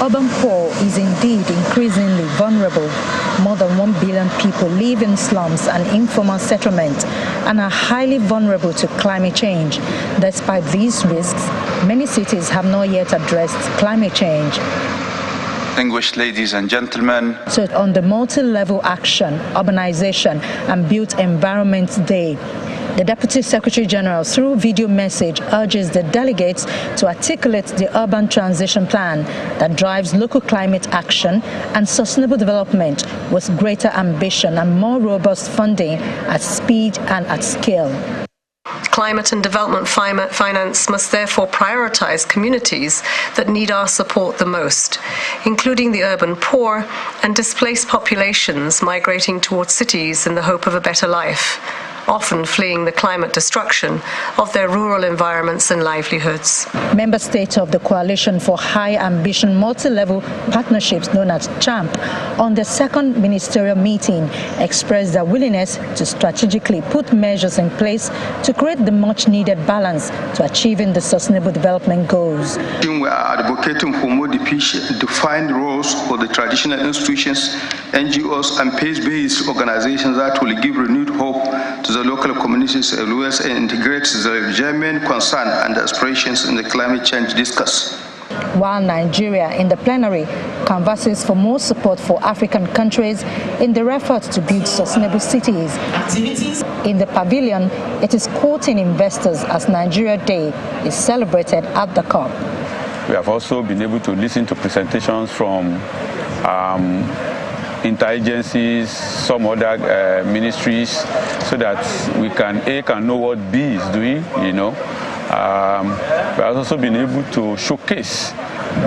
urban poor is indeed increasingly vulnerable. More than 1 billion people live in slums and informal settlements and are highly vulnerable to climate change. Despite these risks, many cities have not yet addressed climate change. Distinguished ladies and gentlemen. So on the multi-level action, urbanization and built environment day, the Deputy Secretary General, through video message, urges the delegates to articulate the urban transition plan that drives local climate action and sustainable development with greater ambition and more robust funding at speed and at scale. Climate and development finance must therefore prioritize communities that need our support the most, including the urban poor and displaced populations migrating towards cities in the hope of a better life, often fleeing the climate destruction of their rural environments and livelihoods. Member states of the Coalition for High Ambition Multi-Level Partnerships, known as CHAMP, on the second ministerial meeting expressed their willingness to strategically put measures in place to create the much-needed balance to achieving the Sustainable Development Goals. We are advocating for more defined roles for the traditional institutions, NGOs, and peace-based organizations that will give renewed hope to the local communities as well as integrate the genuine concern and aspirations in the climate change discourse. While Nigeria in the plenary canvasses for more support for African countries in their efforts to build sustainable cities, in the pavilion, it is quoting investors as Nigeria Day is celebrated at the COP. We have also been able to listen to presentations from interagencies, some other ministries, so that we can know what B is doing, We have also been able to showcase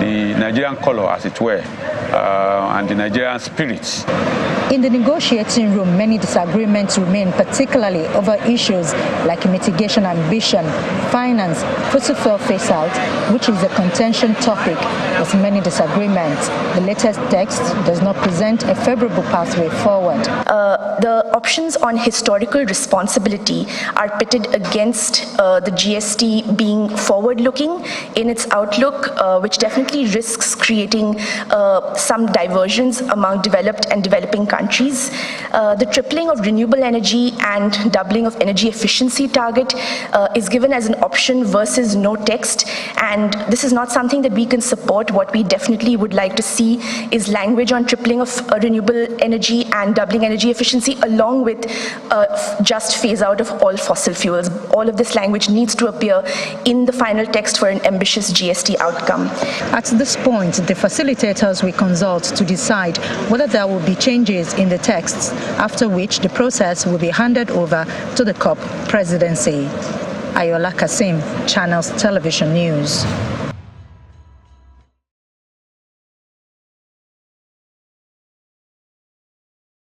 the Nigerian color, as it were, and the Nigerian spirit. In the negotiating room, many disagreements remain, particularly over issues like mitigation ambition, finance, fossil fuel phase-out, which is a contention topic with many disagreements. The latest text does not present a favorable pathway forward. The options on historical responsibility are pitted against the GST being forward-looking in its outlook, which definitely risks creating some diversions among developed and developing countries. The tripling of renewable energy and doubling of energy efficiency target is given as an option versus no text, and this is not something that we can support. What we definitely would like to see is language on tripling of renewable energy and doubling energy efficiency, along with just phase out of all fossil fuels. All of this language needs to appear in the final text for an ambitious GST outcome. At this point, the facilitators will consult to decide whether there will be changes in the texts, after which the process will be handed over to the COP presidency. Ayola Kasim, Channels Television News.